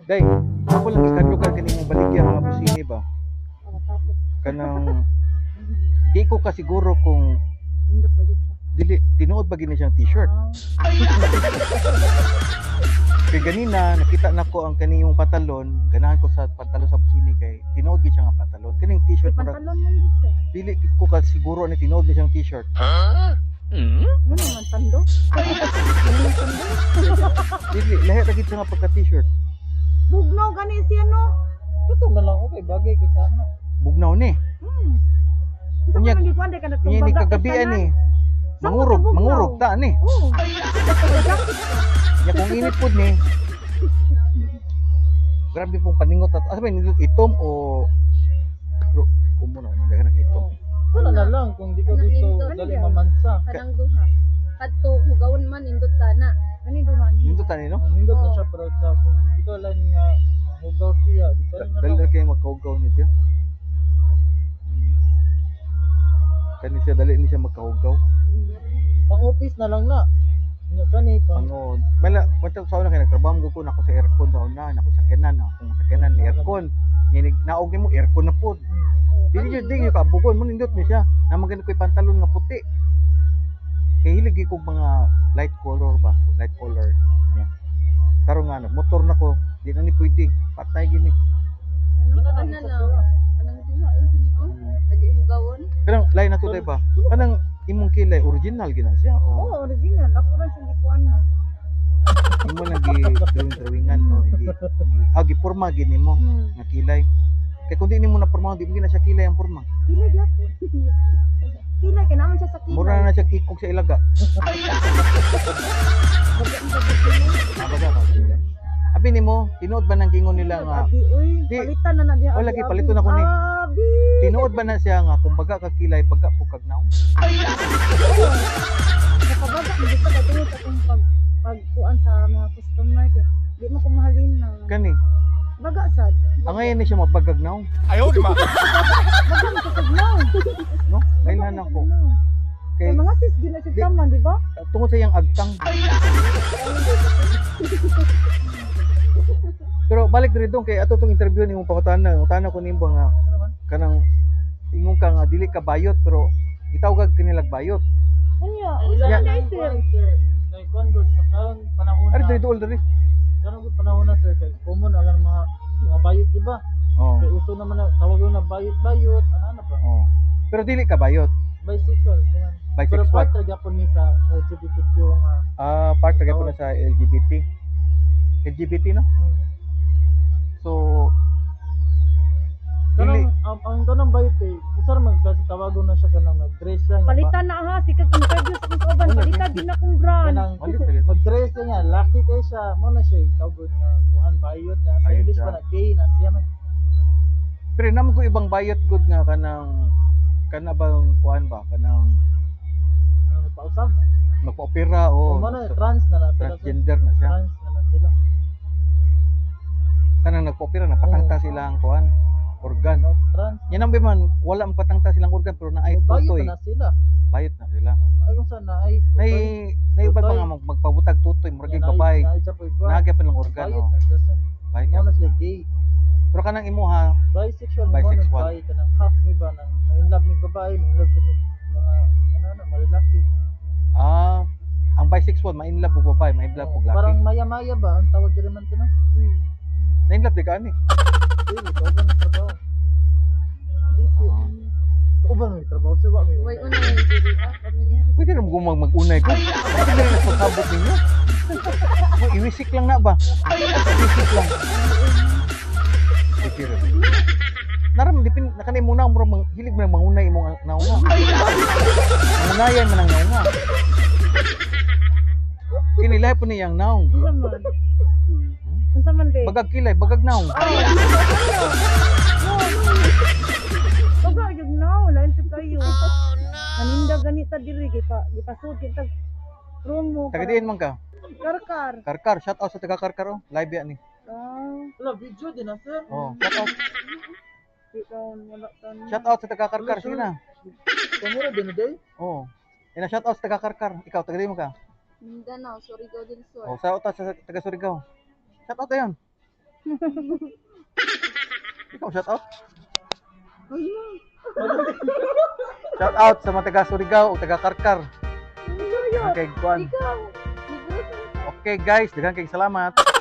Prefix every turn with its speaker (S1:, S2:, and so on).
S1: Day, ako lang ikadlukan kaning baligya mga busini ba? Kanang di ko kasiguro kung
S2: Nindot ba yun siya?
S1: dili tinuod ba gini siyang t-shirt. Kay ganina nakita nako ang kaniyong patalon, ganahan ko sa pantalon sa busini kay tinuod gid siya nga patalon. Kining t-shirt murag
S2: Pantalon man yun siya.
S1: dili gid ko kasiguro ni tinuod ni siyang t-shirt.
S2: Ano naman, tando? Ano naman tando?
S1: Dili lahi ra gid siya nga pagka t-shirt.
S2: Bugnaw gani siya no?
S3: Tuto na lang okay bagay kay kana.
S1: Bugnaw ni.
S2: Sa
S1: Unya-
S2: mga gikuan ka na
S1: Unya ni kagabian ni. Mangurog ta ni.
S2: Oo.
S1: Ya kung init pud ni. Grabe pong paningot ato. Asa ba nindot itom o kumo na dagan ng itom.
S3: Wala na lang kung di ka gusto dali mamansa.
S4: Kanang duha. Kadto hugawon man indot kana.
S2: Ani duha ni.
S1: Nindot tani no?
S3: Nindot na siya pero sa kung di ka lang nga hugaw siya, di ka na
S1: Dali
S3: lang.
S1: na kayo magkahugaw ni siya. Kani siya dali ni siya magkahugaw.
S3: Pang office na lang na. Nya kani pang
S1: Ano, mala pati sa una kay nagtrabaho ko nako sa aircon sa una, nako sa kenan, kung sa kenan ni aircon. Ni naog nimo aircon na pud. Dili jud ka bugon mo nindot ni siya. Na magani ko'y pantalon nga puti. Kay hilig ko mga light color ba, light color. Yeah. Karon nga motor na ko, di na ni pwede. Patay gini.
S4: Kanang ana lang. Kanang duha insa ni oh. Adi hugawon.
S1: Pero lain na to day ba? Kanang imong kilay original gina siya o
S2: Oo, original. Ako lang siyang gikuan na.
S1: imo lang drawingan o giporma gini mo nga kilay. Kay kun di nimo na porma, di mo gina siya kilay ang porma.
S2: Kilay gyapon. Kilay kay naman siya sa kilay.
S1: Mura na siya kikog sa ilaga. Nabaga ka kilay. Abi nimo, tinuod ba nang gingon nila nga
S2: Abi, uy,
S1: Di.
S2: palitan na diha.
S1: O, lagi, paliton ako ni.
S2: Abi.
S1: tinuod ba na siya nga kung baga ka kilay, baga po kagnaw?
S2: Nakabaga mo dito ka tungod sa kung pagkuan sa mga customer kay di mo ko mahalin na.
S1: Kani,
S2: Baga sad.
S1: ang ngayon ni siya mabagagnaw,
S2: Baga mo sa kagnaw.
S1: no? Kailan ako.
S2: Kay
S1: Kay
S2: mga sis gina si taman, di ba?
S1: tungod sa iyang agtang. Pero balik diri dong kay ato tong interview nimong pangutana, utana ko nimo nga kanang ingon ka nga dili ka bayot pero gitawag ka nilag bayot.
S2: Unya,
S1: Ya.
S2: usa na sir.
S3: Kay kon gud sa karon panahon
S1: Ari
S3: na.
S1: diri duol diri.
S3: Karon gud panahon na sir kay common ang mga bayot diba?
S1: Oh.
S3: Kay uso naman na tawag na bayot-bayot, ana ba?
S1: Oh. Pero dili ka bayot.
S3: Bisexual kuman. Pero
S1: Bisexual.
S3: part ra gyapon mi sa LGBTQ nga.
S1: Part ra gyapon na sa LGBT. LGBT no? So dili
S3: Kanang ang kanang bayot kay isa ra man kasi tawagon na siya kanang nag-dress siya nga.
S2: Palitan na ha, sikag interview sa kong kauban, palitan din akong brand.
S3: Kanang
S1: Palit na gyud.
S3: mag-dress siya nga, laki kay siya, mo na siya tawag nga kuan bayot na sa
S1: Bayot
S3: English
S1: siya.
S3: pa na gay na siya man.
S1: Pero naman ko ibang bayot good nga kanang kana bang kuan ba kanang
S3: Ano pausab?
S1: magpa-opera o
S3: Mo na trans na sila.
S1: transgender na siya.
S3: Trans na sila.
S1: Kanang nagpa-opera na patangta silang kuan organ.
S3: Trans.
S1: Yan ang man wala ang patangta silang organ pero naay
S3: Bayot
S1: tutoy.
S3: na sila.
S1: Bayot na sila.
S3: Ay kung saan na ay
S1: Nay iba
S3: Tutoy.
S1: mga magpabutag tutoy murag babay. Naagya pa lang organ
S3: Bayot
S1: oh.
S3: na siya.
S1: Bayot
S3: Mo
S1: na.
S3: na sila gay.
S1: Pero kanang imo ha,
S3: Bisexual mo
S1: Bisexual.
S3: na bay kanang half mi ba nang may in love mi babae, may in love sa mga mga lalaki.
S1: ang bisexual ma-inlove og babae, ma-inlove og laki.
S3: Parang maya-maya ba ang tawag diri man tino?
S1: Na-inlove di ka ani.
S3: Dili ko ba ng trabaho. Ko ba may trabaho sa wa may.
S4: Way una yung diri pamilya.
S1: Pwede rin mo mag-unay ko. Pwede rin nagpagkabot ninyo. Iwisik lang na ba? Iwisik lang. Pwede rin. Naram, nakanay muna, hilig mo na mangunay imong naunga. Mangunayan man ang naunga. Kinilay po niyang naung.
S2: Unsa man? Unsa man be?
S1: Bagag kilay, bagag naung.
S2: Baga yun na, lain sa kayo. Naninda ganita diri gipasud kita promo.
S1: Tagadiin man ka.
S2: Karkar.
S1: Karkar, shout out sa taga Karkar oh. Live yan ni.
S3: Wala video din na sir.
S1: Oh, shout out.
S2: Wala tan.
S1: Shout out sa taga Karkar sige na.
S3: Kamura din na day.
S1: Oh. Ina shout out sa taga Karkar. Ikaw tagadiin mo ka.
S4: Mindanao, sorry go din sir.
S1: Oh, shout out sa taga Surigao. Shout out 'yan. Ikaw, shout out.
S4: Ano?
S1: Shout out sa mga taga Surigao o taga Karkar.
S2: Ano yun?
S1: Okay, kuan.
S4: Ikaw. Negros.
S1: Okay guys, daghang kayong salamat.